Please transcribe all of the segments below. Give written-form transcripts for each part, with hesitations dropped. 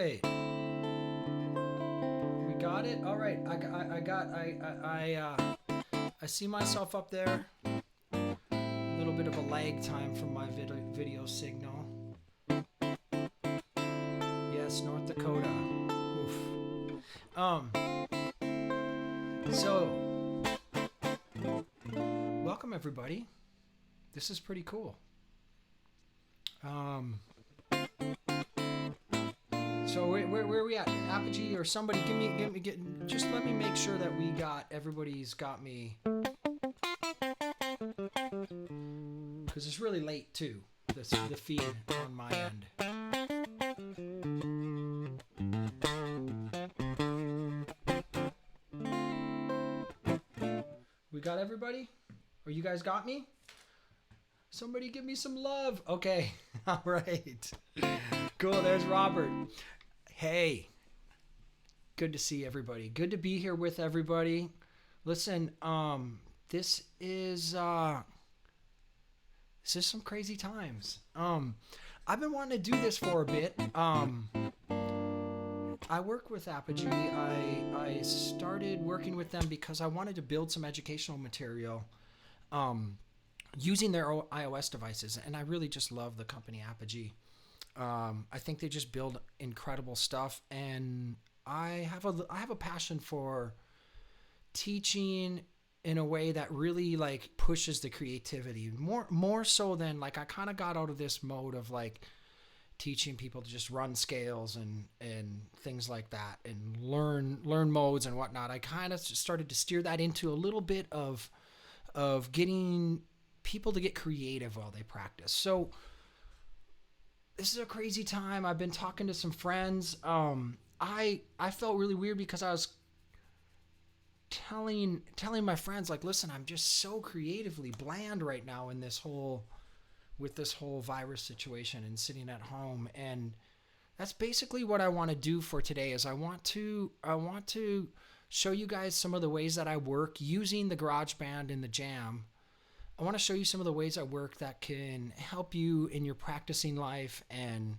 right. We got it. All right. I see myself up there. A little bit of a lag time from my video signal. Yes, North Dakota. Oof. So welcome everybody. This is pretty cool. So where are we at? Apogee or somebody just let me make sure that everybody's got me, because it's really late too, the feed on my end. We got everybody? Or you guys got me? Somebody give me some love. Okay. All right. Cool. There's Robert. Hey. Good to see everybody. Good to be here with everybody. Listen, this is some crazy times. I've been wanting to do this for a bit. I work with Apogee. I started working with them because I wanted to build some educational material using their iOS devices, and I really just love the company Apogee. I think they just build incredible stuff, and I have a passion for teaching in a way that really like pushes the creativity more so than like I kind of got out of this mode of like teaching people to just run scales and things like that and learn modes and whatnot. I kind of started to steer that into a little bit of getting people to get creative while they practice. So this is a crazy time. I've been talking to some friends. I felt really weird because I was telling my friends, like, listen, I'm just so creatively bland right now in this whole virus situation and sitting at home. And that's basically what I want to do for today is I want to show you guys some of the ways that I work using the GarageBand and the Jam. I want to show you some of the ways I work that can help you in your practicing life and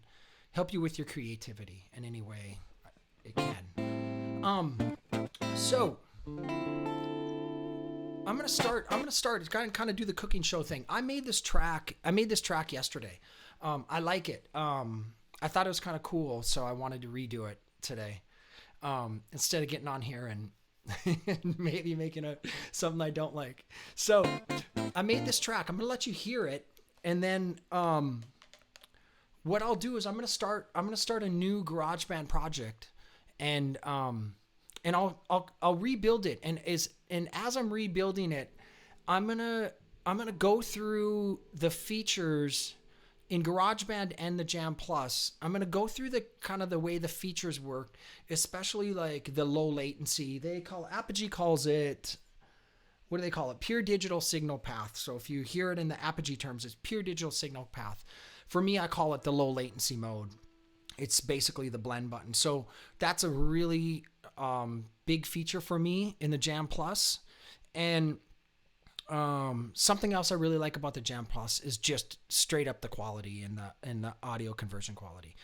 help you with your creativity in any way it can. So I'm gonna start. It's kind of do the cooking show thing. I made this track yesterday. I like it. I thought it was kind of cool, so I wanted to redo it today. Instead of getting on here and maybe making something I don't like. So I made this track. I'm gonna let you hear it, and then what I'll do is I'm gonna start a new GarageBand project, and I'll rebuild it, and as I'm rebuilding it, I'm gonna go through the features in GarageBand and the Jam Plus. I'm gonna go through the kind of the way the features work, especially like the low latency. Apogee calls it, what do they call it? Pure digital signal path. So if you hear it in the Apogee terms, it's pure digital signal path. For me, I call it the low latency mode. It's basically the blend button. So that's a really big feature for me in the Jam Plus. And something else I really like about the Jam Plus is just straight up the quality and the audio conversion quality.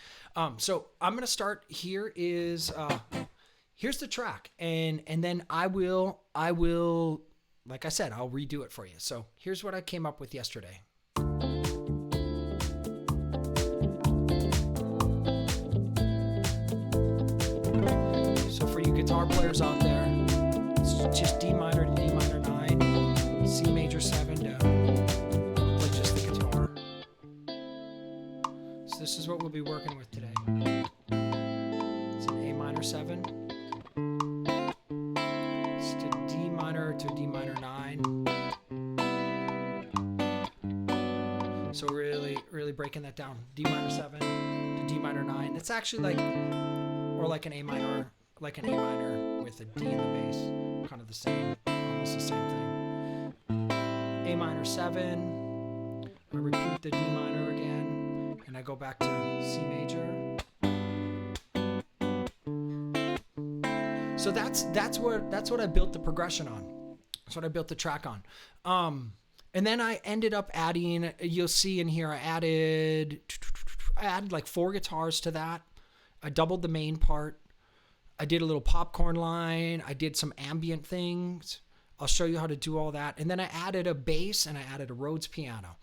So I'm gonna start. Here's the track, and then I will like I said, I'll redo it for you. So here's what I came up with yesterday. So for you guitar players out there, it's just D minor to D minor 9, C major 7 to play just the guitar. So this is what we'll be working with today. It's an A minor 7. It's to D minor to D minor 9. So really breaking that down. D minor 7 to D minor 9. It's actually like an A minor, like an A minor with a D in the bass, kind of the same, almost the same thing. A minor 7, I repeat the D minor again, and I go back to C major. So that's what I built the progression on. That's what I built the track on. And then I ended up adding, you'll see in here, I added like 4 guitars to that. I doubled the main part. I did a little popcorn line. I did some ambient things. I'll show you how to do all that. And then I added a bass and I added a Rhodes piano.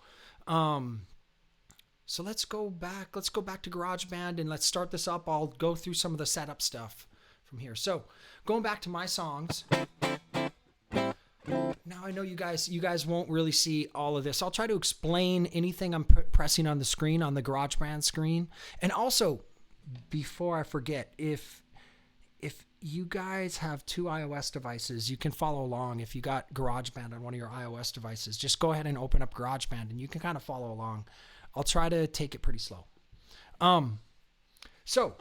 So let's go back. Let's go back to GarageBand and let's start this up. I'll go through some of the setup stuff from here. So going back to my songs. Now I know you guys won't really see all of this. I'll try to explain anything I'm pressing on the screen, on the GarageBand screen. And also, before I forget, if you guys have 2 iOS devices, you can follow along. If you got GarageBand on one of your iOS devices, just go ahead and open up GarageBand and you can kind of follow along. I'll try to take it pretty slow. So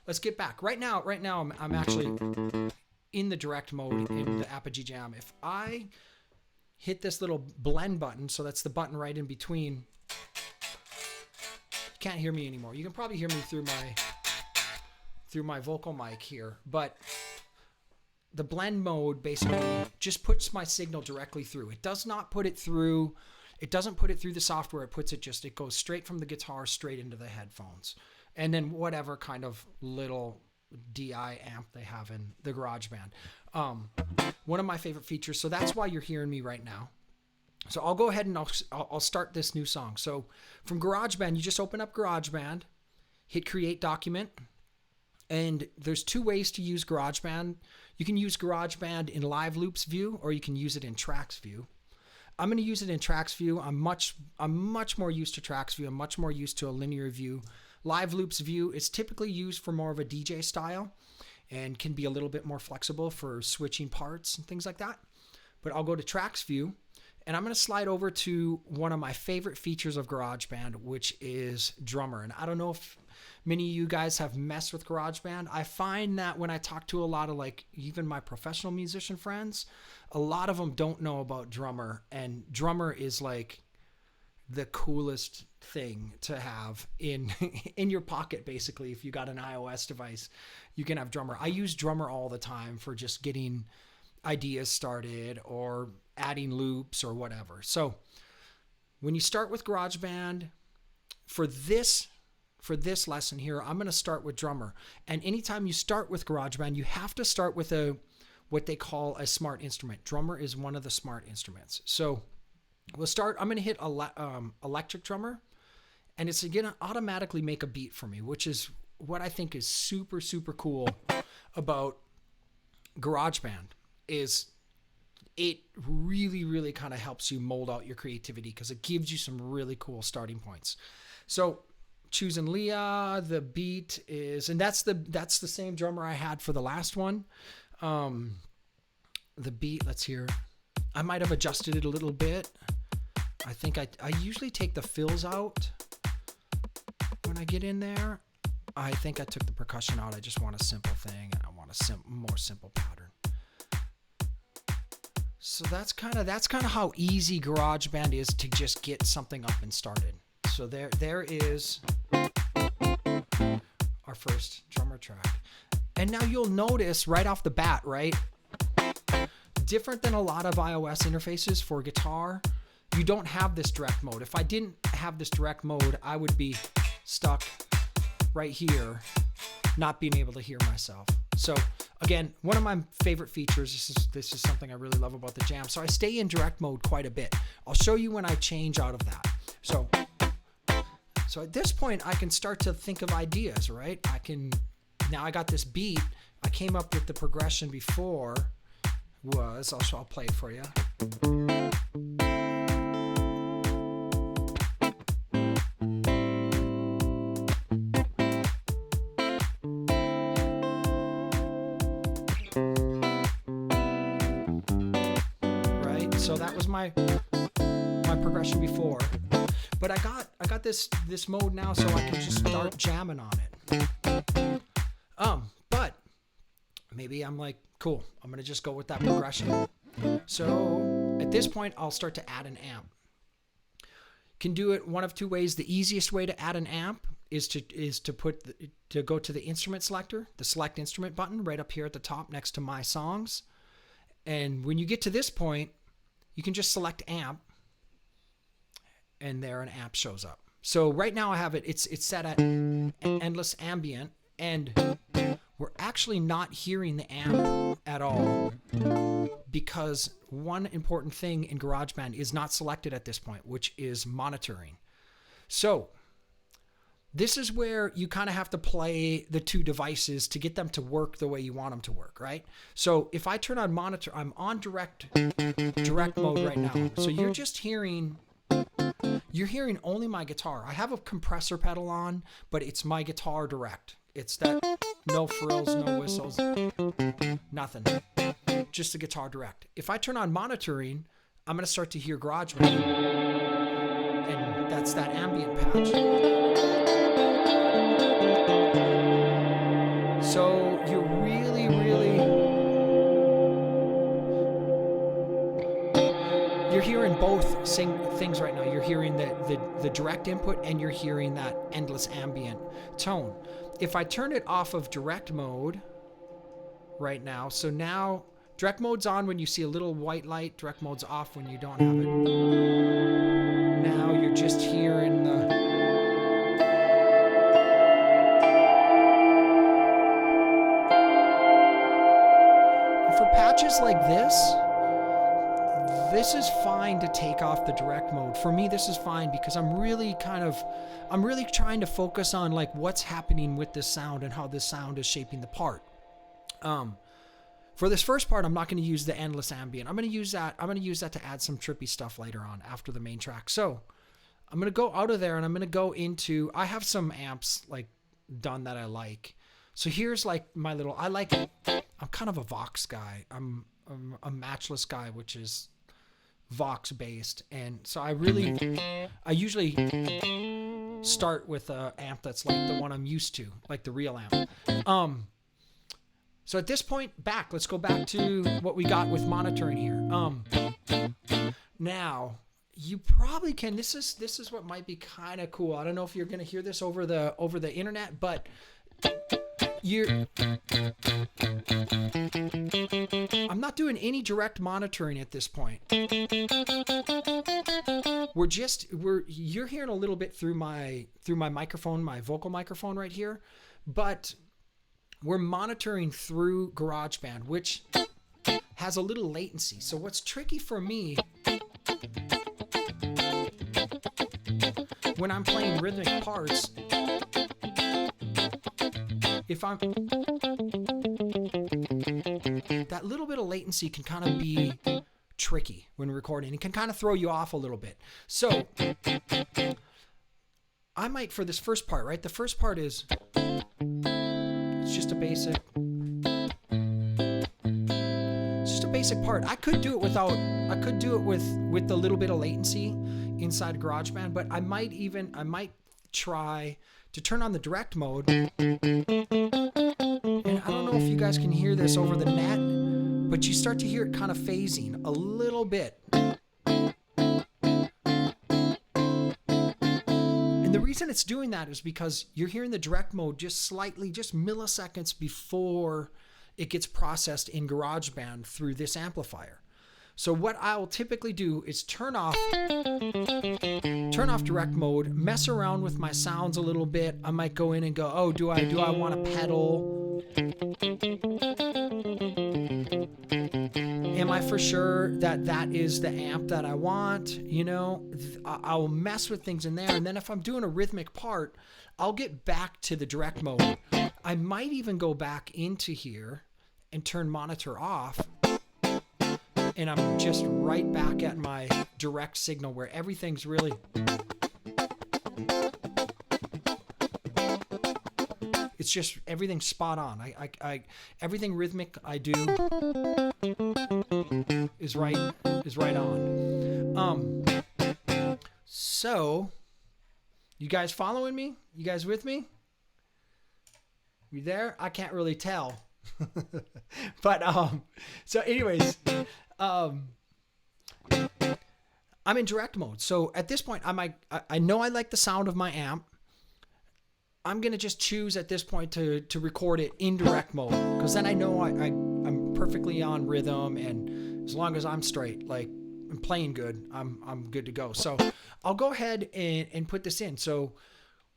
let's get back. Right now I'm actually in the direct mode in the Apogee Jam. If I hit this little blend button, so that's the button right in between, you can't hear me anymore. You can probably hear me through my vocal mic here, but the blend mode basically just puts my signal directly through. It does not put it through. It doesn't put it through the software. It goes straight from the guitar straight into the headphones. And then whatever kind of little DI amp they have in the GarageBand. One of my favorite features. So that's why you're hearing me right now. So I'll go ahead and I'll start this new song. So from GarageBand, you just open up GarageBand, hit create document. And there's 2 ways to use GarageBand. You can use GarageBand in Live Loops view, or you can use it in Tracks view. I'm going to use it in Tracks view. I'm much more used to Tracks view. I'm much more used to a linear view. Live Loops view is typically used for more of a DJ style and can be a little bit more flexible for switching parts and things like that. But I'll go to Tracks view and I'm going to slide over to one of my favorite features of GarageBand, which is Drummer. And I don't know if many of you guys have messed with GarageBand. I find that when I talk to a lot of like even my professional musician friends, a lot of them don't know about Drummer, and Drummer is like the coolest thing to have in your pocket. Basically, if you got an iOS device, you can have Drummer. I use Drummer all the time for just getting ideas started or adding loops or whatever. So when you start with GarageBand, for this lesson here, I'm going to start with Drummer. And anytime you start with GarageBand, you have to start with what they call a smart instrument. Drummer is one of the smart instruments. So we'll start. I'm going to hit electric drummer, and it's going to automatically make a beat for me, which is what I think is super, super cool about GarageBand. Is it really, really kind of helps you mold out your creativity because it gives you some really cool starting points. So choosing Leah, the beat is, and that's the same drummer I had for the last one. The beat, let's hear. I might have adjusted it a little bit. I think I usually take the fills out when I get in there. I think I took the percussion out. I just want a simple thing, and I want a more simple pattern. So that's kind of how easy GarageBand is to just get something up and started. So there is our first drummer track. And now you'll notice right off the bat, right? Different than a lot of iOS interfaces for guitar, you don't have this direct mode. If I didn't have this direct mode, I would be stuck right here, not being able to hear myself. So again, one of my favorite features, this is something I really love about the Jam. So I stay in direct mode quite a bit. I'll show you when I change out of that. So at this point, I can start to think of ideas, right? Now I got this beat. I came up with the progression before I'll play it for you. Right? So that was my progression before. But I got this mode now, so I can just start jamming on it. But maybe I'm like, cool, I'm gonna just go with that progression. So at this point, I'll start to add an amp. Can do it one of 2 ways. The easiest way to add an amp is to go to the instrument selector, the select instrument button right up here at the top next to my songs. And when you get to this point, you can just select amp, and there an amp shows up. So right now I have it's set at endless ambient, and we're actually not hearing the amp at all because one important thing in GarageBand is not selected at this point, which is monitoring. So this is where you kind of have to play the two devices to get them to work the way you want them to work, right? So if I turn on monitor, I'm on direct mode right now. So you're just hearing only my guitar. I have a compressor pedal on, but it's my guitar direct. It's that no frills, no whistles, nothing. Just the guitar direct. If I turn on monitoring, I'm going to start to hear GarageBand. And that's that ambient patch. So you're really you're hearing both things right now. You're hearing the direct input, and you're hearing that endless ambient tone. If I turn it off of direct mode right now, so now direct mode's on when you see a little white light, direct mode's off when you don't have it. Now you're just hearing the... For patches like this is fine to take off the direct mode. For me, this is fine because I'm really trying to focus on like what's happening with this sound and how this sound is shaping the part. For this first part, I'm not going to use the endless ambient. I'm going to use that to add some trippy stuff later on after the main track. So I'm going to go out of there and I'm going to go into, I have some amps like done that I like. So here's like my little, I'm kind of a Vox guy. I'm a matchless guy, which is Vox based. And so I usually start with an amp that's like the one I'm used to, like the real amp. So at this point, let's go back to what we got with monitoring here. Now you probably can, this is what might be kind of cool. I don't know if you're going to hear this over the internet, but I'm not doing any direct monitoring at this point. You're hearing a little bit through my microphone, my vocal microphone right here, but we're monitoring through GarageBand, which has a little latency. So what's tricky for me when I'm playing rhythmic parts, that little bit of latency can kind of be tricky when recording. It can kind of throw you off a little bit. So I might, for this first part, right? The first part is, it's just a basic part. I could do it with the little bit of latency inside GarageBand, but I might try to turn on the direct mode. And I don't know if you guys can hear this over the net, but you start to hear it kind of phasing a little bit. And the reason it's doing that is because you're hearing the direct mode just milliseconds before it gets processed in GarageBand through this amplifier. So what I'll typically do is turn off direct mode, mess around with my sounds a little bit. I might go in and go, oh, do I want to pedal? Am I for sure that is the amp that I want? You know, I'll mess with things in there. And then if I'm doing a rhythmic part, I'll get back to the direct mode. I might even go back into here and turn monitor off. And I'm just right back at my direct signal where everything's really... It's just, everything's spot on. Everything rhythmic I do is right on. So, you guys following me? You guys with me? You there? I can't really tell. But, so anyways... I'm in direct mode. So at this point, I know I like the sound of my amp. I'm going to just choose at this point to record it in direct mode, because then I know I'm perfectly on rhythm, and as long as I'm straight, like I'm playing good, I'm good to go. So I'll go ahead and put this in. So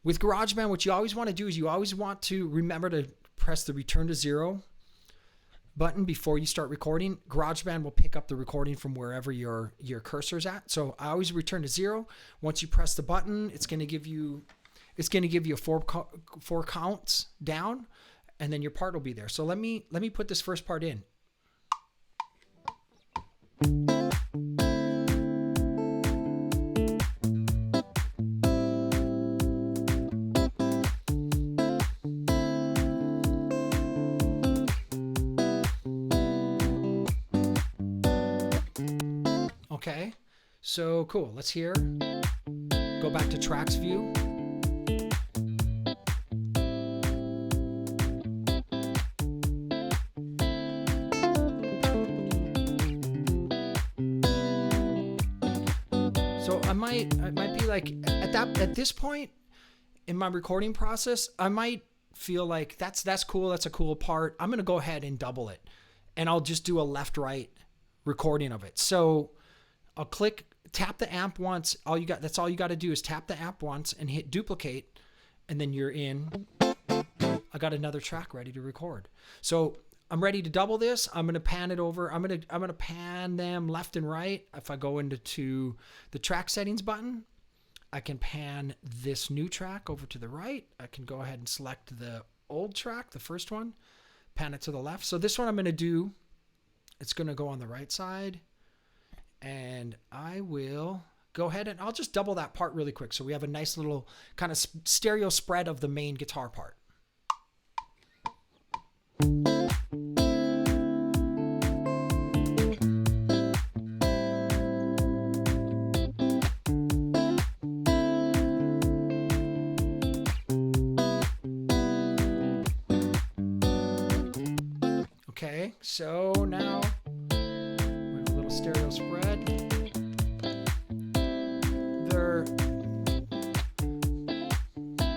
with GarageBand, what you always want to do is you always want to remember to press the return to zero button before you start recording. GarageBand will pick up the recording from wherever your cursor's at. So I always return to zero. Once you press the button, it's going to give you four counts down, and then your part will be there. So let me put this first part in. Okay, so cool. Let's hear. Go back to tracks view. So I might be like at this point in my recording process, I might feel like that's cool. That's a cool part. I'm gonna go ahead and double it, and I'll just do a left-right recording of it. So I'll tap the amp once. That's all you got to do is tap the amp once and hit duplicate, and then you're in. I got another track ready to record. So I'm ready to double this. I'm going to pan it over. I'm going to pan them left and right. If I go into the track settings button, I can pan this new track over to the right. I can go ahead and select the old track, the first one, pan it to the left. So this one I'm going to do, it's going to go on the right side. And I will go ahead and I'll just double that part really quick. So we have a nice little kind of stereo spread of the main guitar part. Okay, so now stereo spread. They're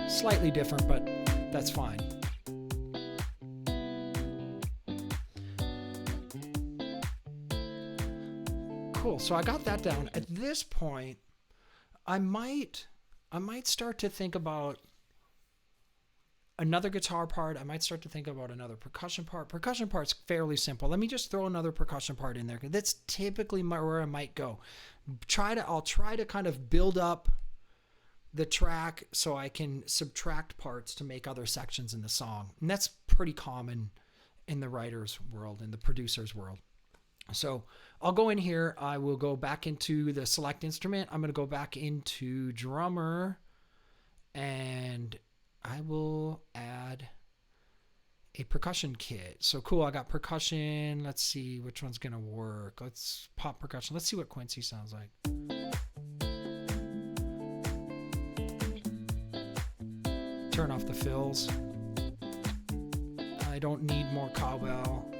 slightly different, but that's fine. Cool. So I got that down. At this point, I might start to think about another guitar part. I might start to think about another percussion part. Percussion part's fairly simple. Let me just throw another percussion part in there. That's typically where I might go. I'll try to kind of build up the track so I can subtract parts to make other sections in the song. And that's pretty common in the writer's world, in the producer's world. So I'll go in here. I will go back into the select instrument. I'm going to go back into drummer, and I will add a percussion kit. So cool, I got percussion. Let's see which one's gonna work. Let's pop percussion. Let's see what Quincy sounds like. Turn off the fills. I don't need more cowbell.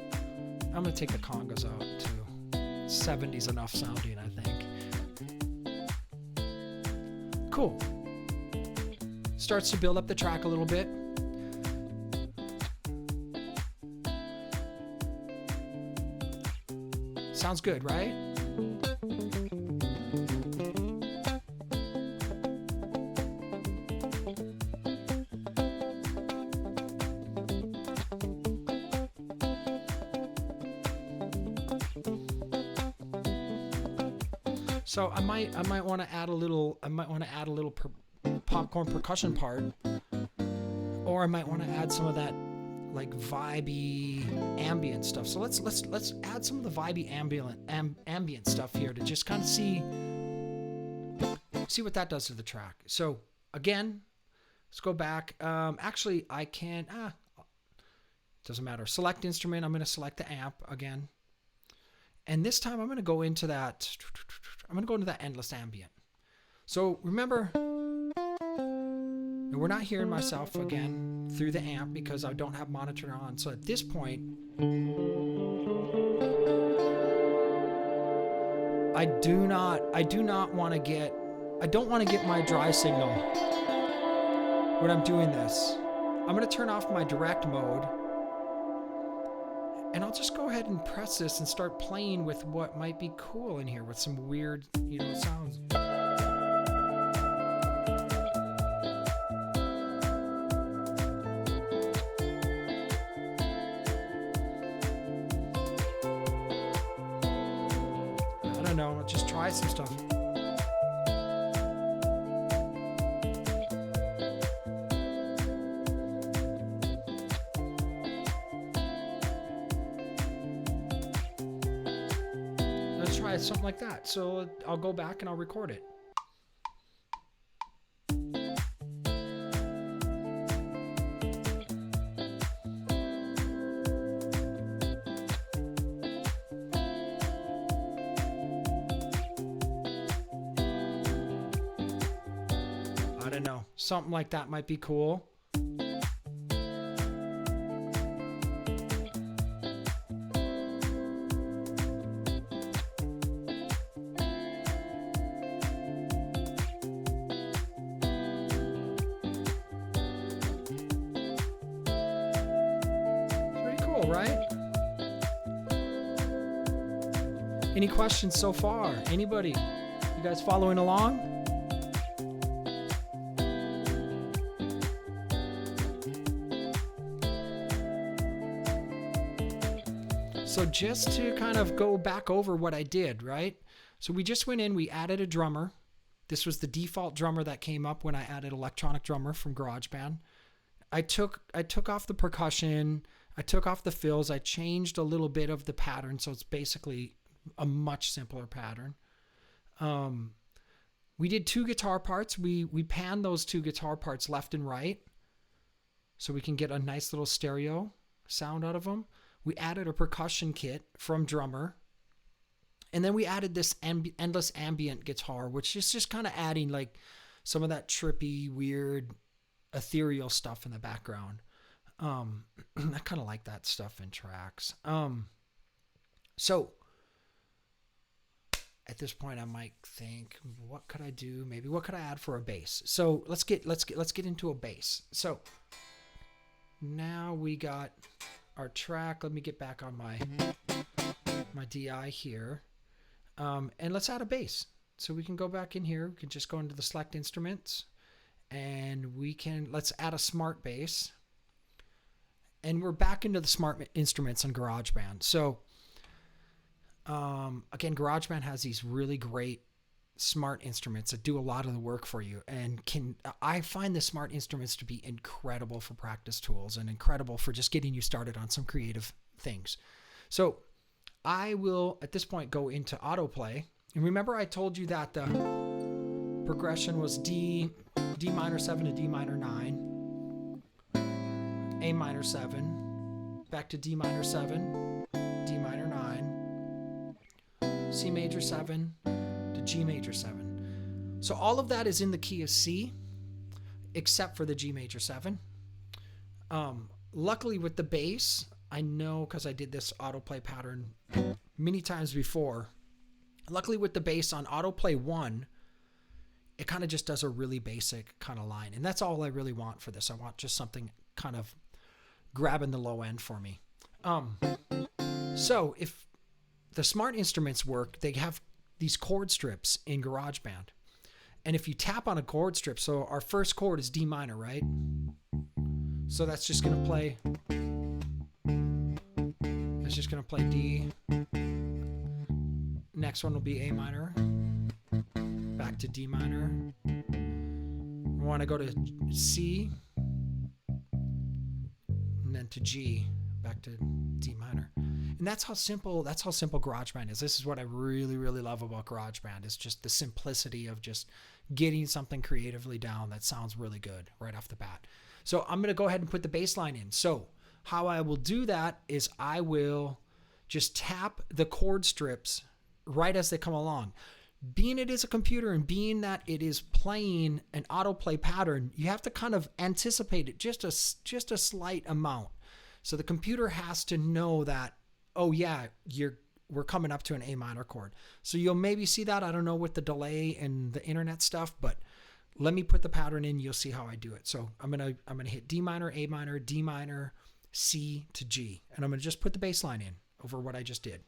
I'm gonna take the congas out too. 70's enough sounding, I think. Cool. Starts to build up the track a little bit. Sounds good, right? So I might want to add a little popcorn percussion part, or I might want to add some of that like vibey ambient stuff. So let's add some of the vibey ambient stuff here to just kind of see what that does to the track. So again, let's go back. Actually, I can. Doesn't matter. Select instrument. I'm going to select the amp again, and this time I'm going to go into that. I'm going to go into that endless ambient. So remember, we're not hearing myself again through the amp because I don't have monitor on. So at this point, I don't want to get my dry signal when I'm doing this. I'm going to turn off my direct mode, And I'll just go ahead and press this and start playing with what might be cool in here with some weird, sounds. I don't know, I'll just try some stuff. Something like that. So I'll go back and I'll record it. I don't know. Something like that might be cool. Right? Any questions so far? Anybody? You guys following along? So just to kind of go back over what I did, right? So we just went in, we added a drummer. This was the default drummer that came up when I added electronic drummer from GarageBand. I took off the percussion, I took off the fills, I changed a little bit of the pattern, so it's basically a much simpler pattern. We did 2 guitar parts. We panned those 2 guitar parts left and right so we can get a nice little stereo sound out of them. We added a percussion kit from drummer. And then we added this endless ambient guitar, which is just kind of adding like some of that trippy, weird, ethereal stuff in the background. I kind of like that stuff in tracks. So at this point I might think, what could I do? Maybe what could I add for a bass? So let's get into a bass. So now we got our track. Let me get back on my DI here. And let's add a bass. So we can go back in here. We can just go into the select instruments and let's add a smart bass. And we're back into the smart instruments on GarageBand. So again, GarageBand has these really great smart instruments that do a lot of the work for you. And I find the smart instruments to be incredible for practice tools and incredible for just getting you started on some creative things. So I will, at this point, go into autoplay. And remember I told you that the progression was D minor 7 to D minor 9. A minor 7, back to D minor 7, D minor 9, C major 7 to G major 7. So all of that is in the key of C, except for the G major 7. Luckily with the bass, I know because I did this autoplay pattern many times before. Luckily with the bass on autoplay 1, it kind of just does a really basic kind of line. And that's all I really want for this. I want just something kind of grabbing the low end for me. So if the smart instruments work, they have these chord strips in GarageBand. And if you tap on a chord strip, so our first chord is D minor, right? So that's just going to play. It's just going to play D. Next one will be A minor. Back to D minor. We want to go to C. And then to G, back to D minor. And that's how simple GarageBand is. This is what I really, really love about GarageBand, is just the simplicity of just getting something creatively down that sounds really good right off the bat. So I'm going to go ahead and put the bass line in. So how I will do that is I will just tap the chord strips right as they come along. Being it is a computer and being that it is playing an autoplay pattern, you have to kind of anticipate it just a slight amount. So the computer has to know that, oh yeah, we're coming up to an A minor chord. So you'll maybe see that, I don't know, with the delay and the internet stuff, but let me put the pattern in, you'll see how I do it. So I'm gonna hit D minor, A minor, D minor, C to G. And I'm going to just put the bass line in over what I just did.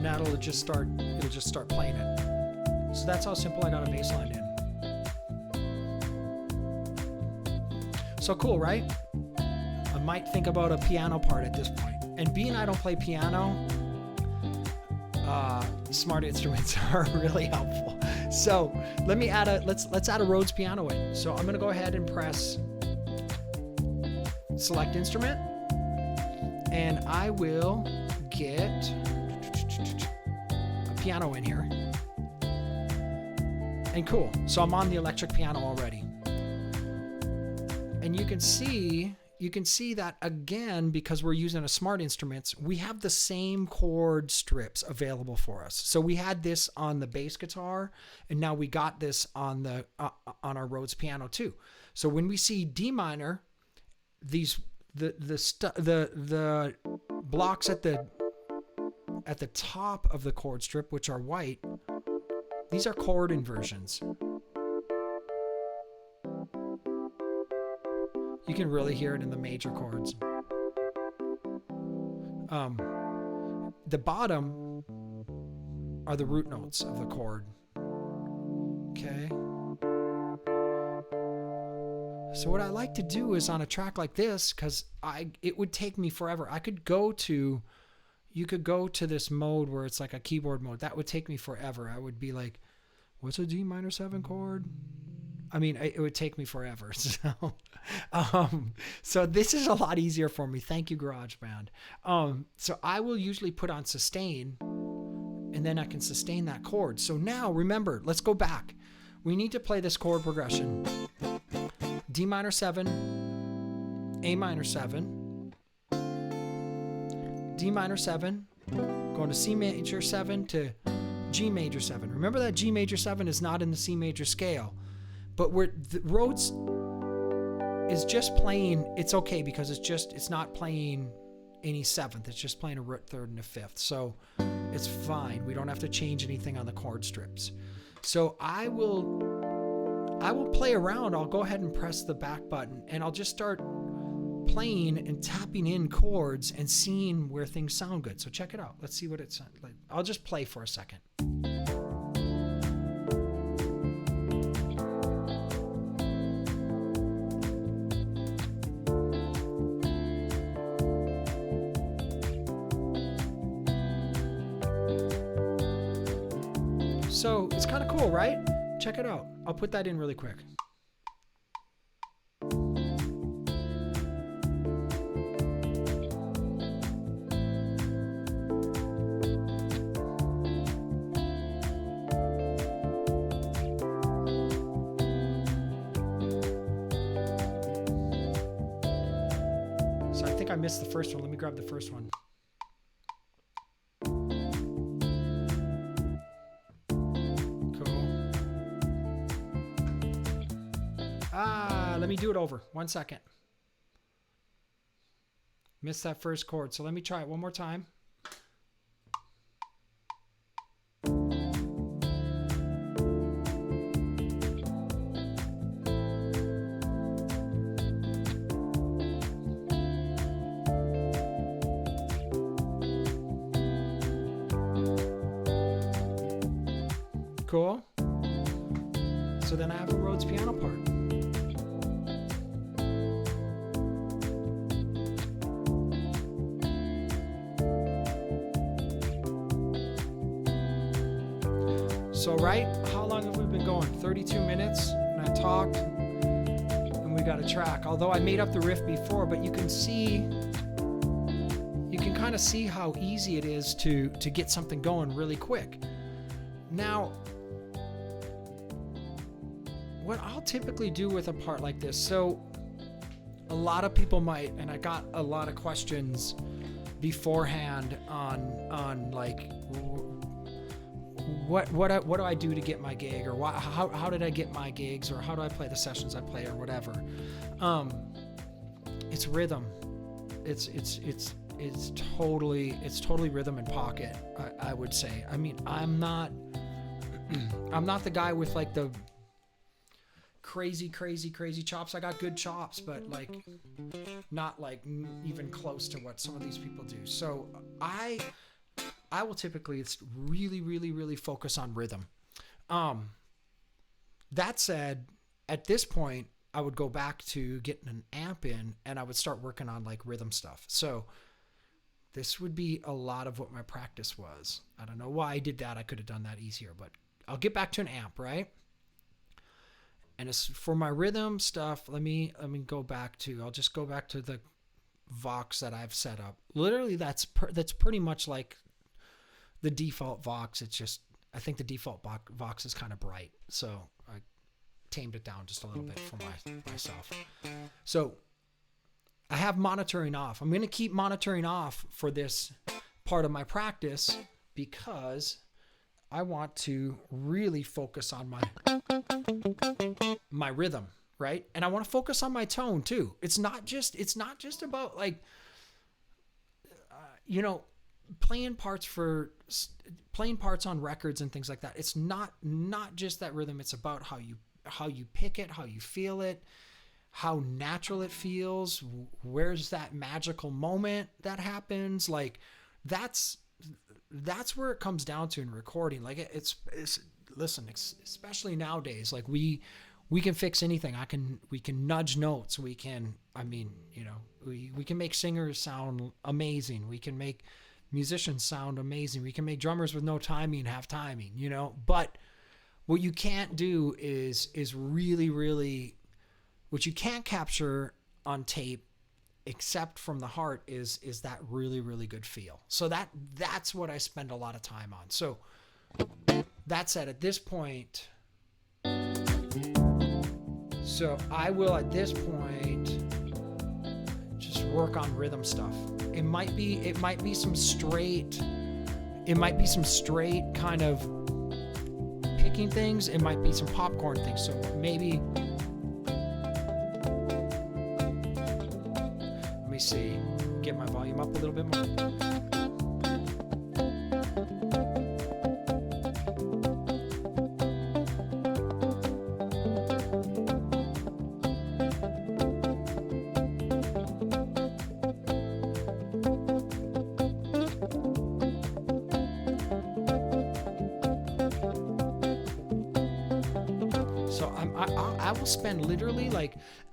Now it'll just start playing it. So that's how simple I got a bass line in. So cool, right? I might think about a piano part at this point. And being I don't play piano, smart instruments are really helpful. So let me add let's add a Rhodes piano in. So I'm gonna go ahead and press select instrument, and I will get a piano in here. And cool, so I'm on the electric piano already. And you can see that again, because we're using a smart instruments, we have the same chord strips available for us. So we had this on the bass guitar, and now we got this on the on our Rhodes piano too. So when we see D minor, these the blocks at the top of the chord strip, which are white, these are chord inversions. You can really hear it in the major chords. The bottom are the root notes of the chord. Okay. So what I like to do is on a track like this, because it would take me forever. You could go to this mode where it's like a keyboard mode. That would take me forever. I would be like, what's a D minor 7 chord? I mean, it would take me forever. So this is a lot easier for me. Thank you, GarageBand. So I will usually put on sustain, and then I can sustain that chord. So now remember, let's go back. We need to play this chord progression. D minor 7, A minor 7, D minor 7, going to C major 7 to G major 7. Remember that G major 7 is not in the C major scale. But the Rhodes is just playing, it's okay because it's not playing any seventh. It's just playing a root third and a fifth. So it's fine. We don't have to change anything on the chord strips. So I will play around. I'll go ahead and press the back button, and I'll just start playing and tapping in chords and seeing where things sound good. So check it out. Let's see what it sounds like. I'll just play for a second. So it's kind of cool, right? Check it out. I'll put that in really quick. So I think I missed the first one. Let me grab the first one. Let me do it over. 1 second. Missed that first chord. So let me try it one more time. Cool. So then I have a Rhodes piano part. So, right, how long have we been going? 32 minutes, and I talked, and we got a track. Although I made up the riff before, but you can kind of see how easy it is to get something going really quick. Now, what I'll typically do with a part like this, so a lot of people might, and I got a lot of questions beforehand on like, what do I do to get my gig, or how did I get my gigs, or how do I play the sessions I play, or whatever. it's rhythm. It's totally rhythm and pocket. I would say. I mean, I'm not the guy with like the crazy chops. I got good chops, but like not like even close to what some of these people do. So I will typically really focus on rhythm. That said, at this point, I would go back to getting an amp in and I would start working on like rhythm stuff. So this would be a lot of what my practice was. I don't know why I did that. I could have done that easier, but I'll get back to an amp, right? And as for my rhythm stuff, let me go back to, I'll just go back to the Vox that I've set up. Literally that's pretty much like the default Vox. It's just, I think the default Vox is kind of bright. So I tamed it down just a little bit for myself. So I have monitoring off. I'm going to keep monitoring off for this part of my practice because I want to really focus on my rhythm, right? And I want to focus on my tone too. It's not just about like, playing parts on records and things like that. It's not just that rhythm. It's about how you pick it, how you feel it, how natural it feels. Where's that magical moment that happens? Like that's where it comes down to in recording. Like it's listen, especially nowadays, like we can fix anything. We can nudge notes. We can make singers sound amazing. We can make musicians sound amazing. We can make drummers with no timing have timing, but what you can't do is really what you can't capture on tape except from the heart is that really good feel. So that's what I spend a lot of time on. So that said, at this point, so I will at this point just work on rhythm stuff. It might be some straight kind of picking things. It might be some popcorn things. So maybe, let me see, get my volume up a little bit more.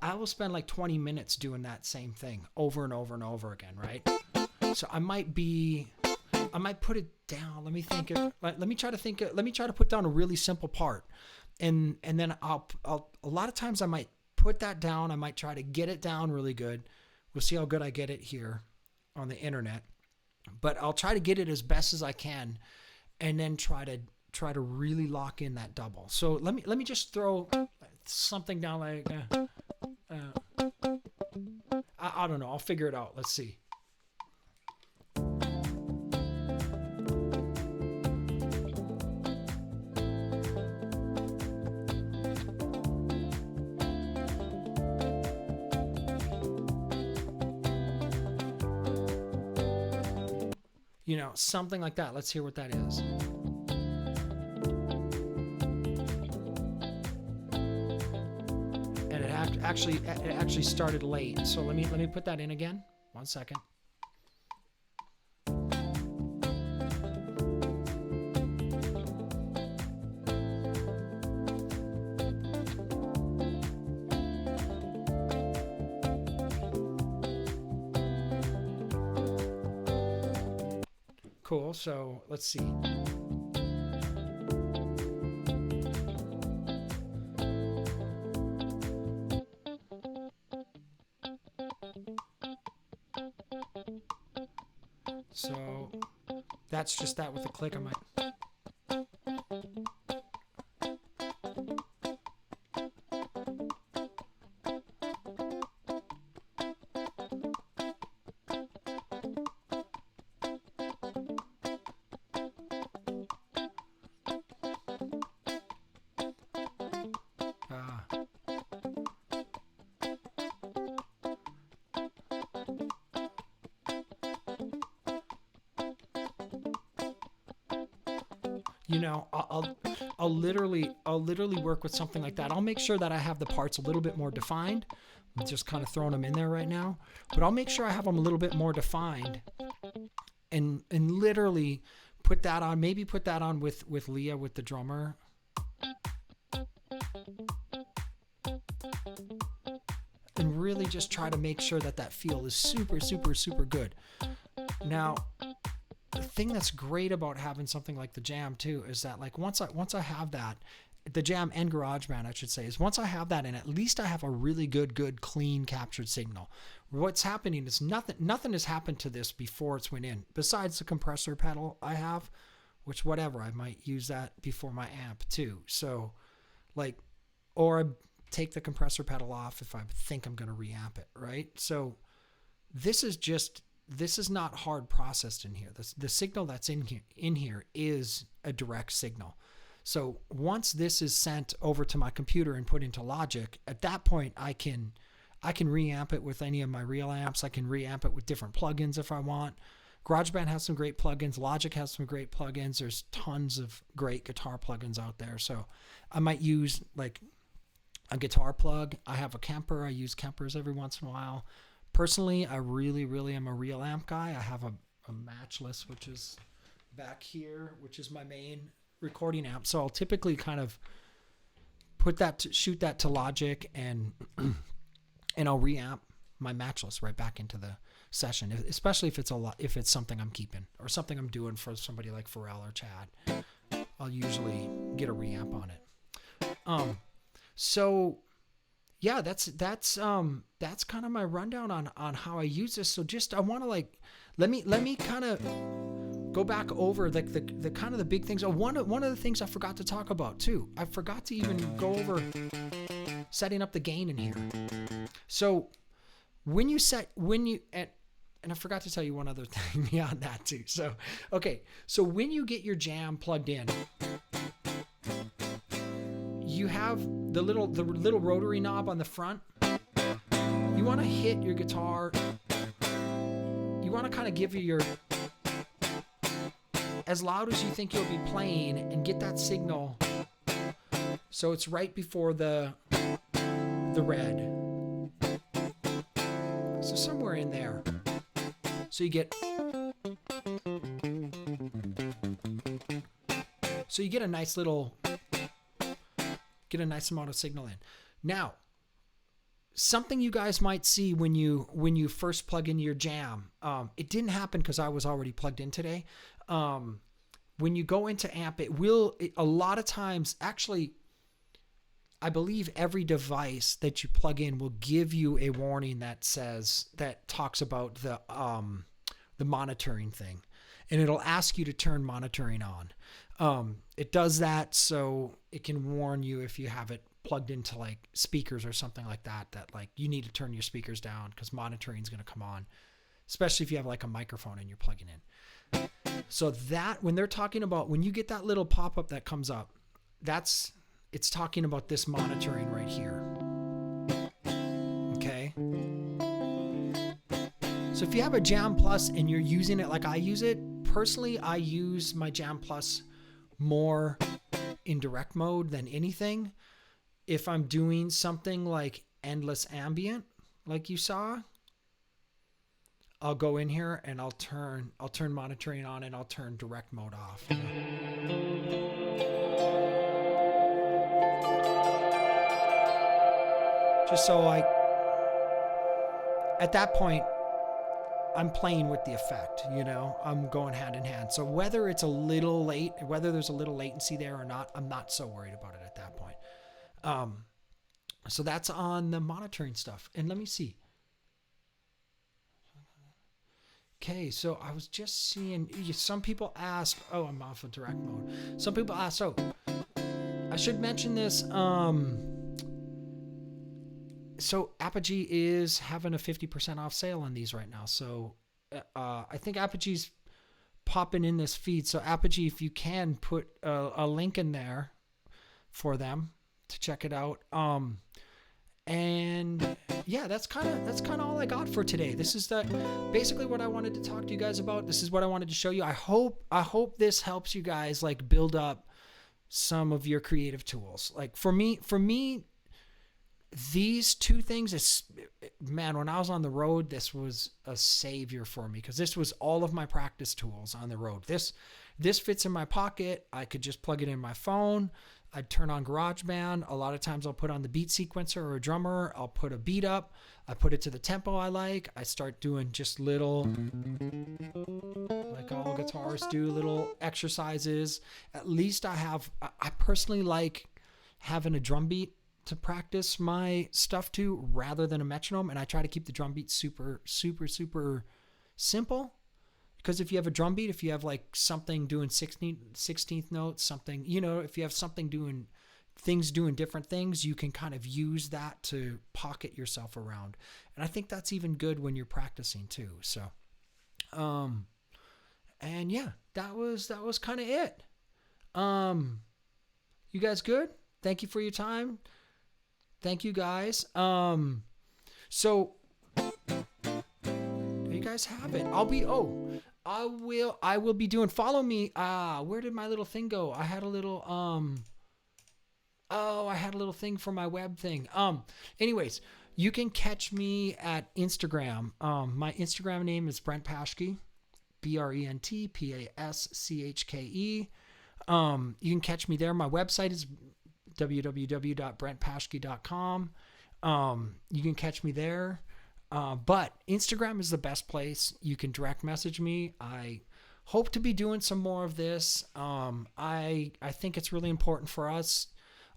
I will spend like 20 minutes doing that same thing over and over and over again, right? So I might put it down. Let me try to put down a really simple part. And then I'll a lot of times I might put that down. I might try to get it down really good. We'll see how good I get it here on the internet, but I'll try to get it as best as I can and then try to really lock in that double. So let me just throw something down like I don't know. I'll figure it out. Let's see. Something like that. Let's hear what that is. It actually started late. So let me put that in again. 1 second. Cool. So let's see. So that's just that with a click on my. You know, I'll literally work with something like that. I'll make sure that I have the parts a little bit more defined. I'm just kind of throwing them in there right now, but I'll make sure I have them a little bit more defined, and literally put that on. Maybe put that on with Leah, with the drummer. And really just try to make sure that feel is super, super, super good. Now, the thing that's great about having something like the Jam too is that, like, once I have that, the Jam and GarageBand, I should say, is once I have that, and at least I have a really good clean captured signal. What's happening is nothing has happened to this before it's went in, besides the compressor pedal I have, which whatever, I might use that before my amp too. So, like, or I take the compressor pedal off if I think I'm going to reamp it, right? So this is not hard processed in here. The signal that's in here is a direct signal. So once this is sent over to my computer and put into Logic, at that point I can reamp it with any of my real amps. I can reamp it with different plugins if I want. GarageBand has some great plugins. Logic has some great plugins. There's tons of great guitar plugins out there. So I might use like a guitar plug. I have a Kemper. I use Kempers every once in a while. Personally, I really am a real amp guy. I have a Matchless, which is back here, which is my main recording amp. So I'll typically kind of shoot that to Logic, and I'll reamp my Matchless right back into the session, especially if it's something I'm keeping or something I'm doing for somebody like Pharrell or Chad. I'll usually get a reamp on it. So yeah, that's kind of my rundown on how I use this. So just, I want to like, let me kind of go back over the kind of the big things. One of the things I forgot to talk about too. I forgot to even go over setting up the gain in here. So and I forgot to tell you one other thing beyond that too. So, okay. So when you get your Jam plugged in, you have the little rotary knob on the front. You want to hit your guitar. You want to kind of give your as loud as you think you'll be playing and get that signal. So it's right before the red. So somewhere in there. So you get a nice amount of signal in. Now, something you guys might see when you first plug in your Jam, it didn't happen because I was already plugged in today. When you go into amp, a lot of times, actually, I believe every device that you plug in will give you a warning that talks about the monitoring thing, and it'll ask you to turn monitoring on. It does that so it can warn you if you have it plugged into like speakers or something like that like you need to turn your speakers down because monitoring is going to come on, especially if you have like a microphone and you're plugging in. So that when they're talking about, when you get that little pop-up that comes up, it's talking about this monitoring right here. Okay. So if you have a Jam Plus and you're using it like I use it, personally, I use my Jam Plus more in direct mode than anything. If I'm doing something like endless ambient, like you saw, I'll go in here and I'll turn monitoring on and I'll turn direct mode off. Just so at that point, I'm playing with the effect, I'm going hand in hand. So whether there's a little latency there or not, I'm not so worried about it at that point. So that's on the monitoring stuff. And let me see. Okay, so I was just seeing, some people ask, I'm off of direct mode. Some people ask, I should mention this. So Apogee is having a 50% off sale on these right now. So I think Apogee's popping in this feed. So Apogee, if you can put a link in there for them to check it out. And yeah, that's kind of all I got for today. This is basically what I wanted to talk to you guys about. This is what I wanted to show you. I hope this helps you guys like build up some of your creative tools. Like for me, these two things is, man, when I was on the road, this was a savior for me, because this was all of my practice tools on the road. This fits in my pocket. I could just plug it in my phone. I'd turn on GarageBand. A lot of times I'll put on the beat sequencer or a drummer. I'll put a beat up. I put it to the tempo I like. I start doing just little, like all guitarists do, little exercises. At least I personally like having a drum beat to practice my stuff to rather than a metronome. And I try to keep the drum beat super, super, super simple. Because if you have a drum beat, if you have like something doing 16th notes, something, if you have something doing different things, you can kind of use that to pocket yourself around. And I think that's even good when you're practicing too. So, and yeah, that was kind of it. You guys good? Thank you for your time. Thank you guys. So you guys have it. I will be doing, follow me. Where did my little thing go? I had a little, I had a little thing for my web thing. Anyways, you can catch me at Instagram. My Instagram name is Brent Paschke, BrentPaschke. You can catch me there. My website is www.brentpaschke.com. You can catch me there. But Instagram is the best place. You can direct message me. I hope to be doing some more of this. I think it's really important for us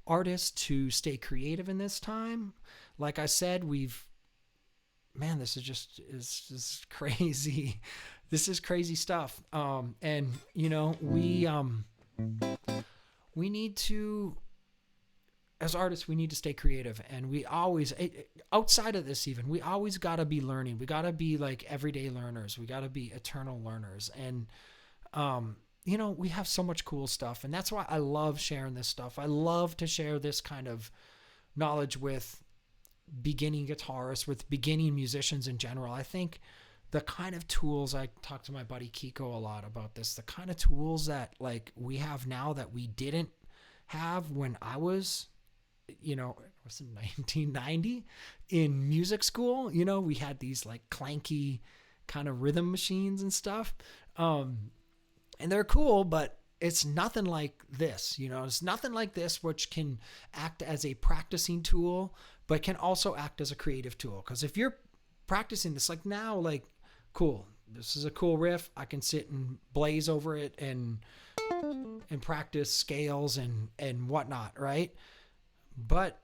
artists to stay creative in this time. Like I said, this is crazy. This is crazy stuff. And we need to, as artists, we need to stay creative, and we always, outside of this even, we always got to be learning. We got to be like everyday learners. We got to be eternal learners. And, we have so much cool stuff, and that's why I love sharing this stuff. I love to share this kind of knowledge with beginning guitarists, with beginning musicians in general. I think the kind of tools, I talk to my buddy Kiko a lot about this, the kind of tools that like we have now that we didn't have when I was, was in 1990 in music school. We had these like clanky kind of rhythm machines and stuff. And they're cool, but it's nothing like this, it's nothing like this, which can act as a practicing tool, but can also act as a creative tool. Because if you're practicing this, like now, like, cool, this is a cool riff. I can sit and blaze over it and practice scales and whatnot, right? But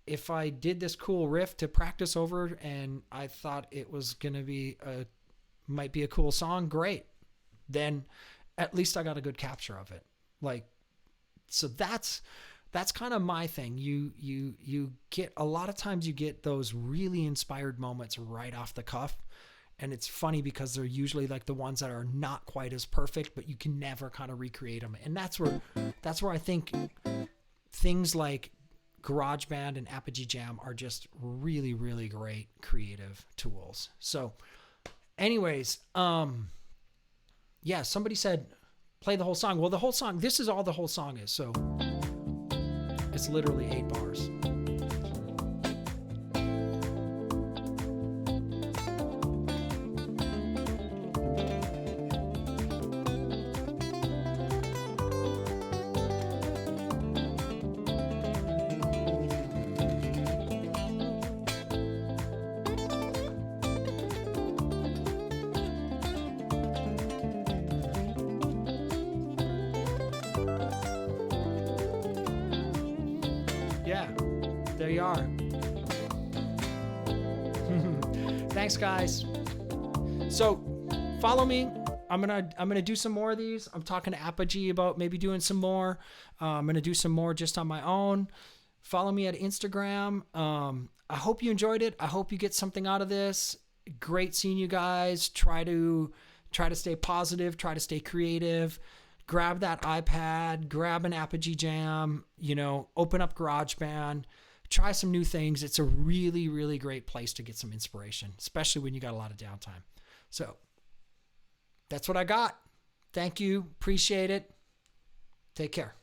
if I did this cool riff to practice over and I thought it was going to might be a cool song, great. Then at least I got a good capture of it. Like, so that's kind of my thing. You get, a lot of times you get those really inspired moments right off the cuff. And it's funny because they're usually like the ones that are not quite as perfect, but you can never kind of recreate them. And that's where I think things like GarageBand and Apogee Jam are just really, really great creative tools. So anyways, yeah, somebody said, play the whole song. Well, the whole song, this is all the whole song is. So it's literally 8 bars. There you are. Thanks, guys. So follow me. I'm gonna do some more of these. I'm talking to Apogee about maybe doing some more. I'm gonna do some more just on my own. Follow me at Instagram. I hope you enjoyed it. I hope you get something out of this. Great seeing you guys. Try to stay positive. Try to stay creative. Grab that iPad. Grab an Apogee Jam. Open up GarageBand. try some new things. It's a really, really great place to get some inspiration, especially when you got a lot of downtime. So that's what I got. Thank you. Appreciate it. Take care.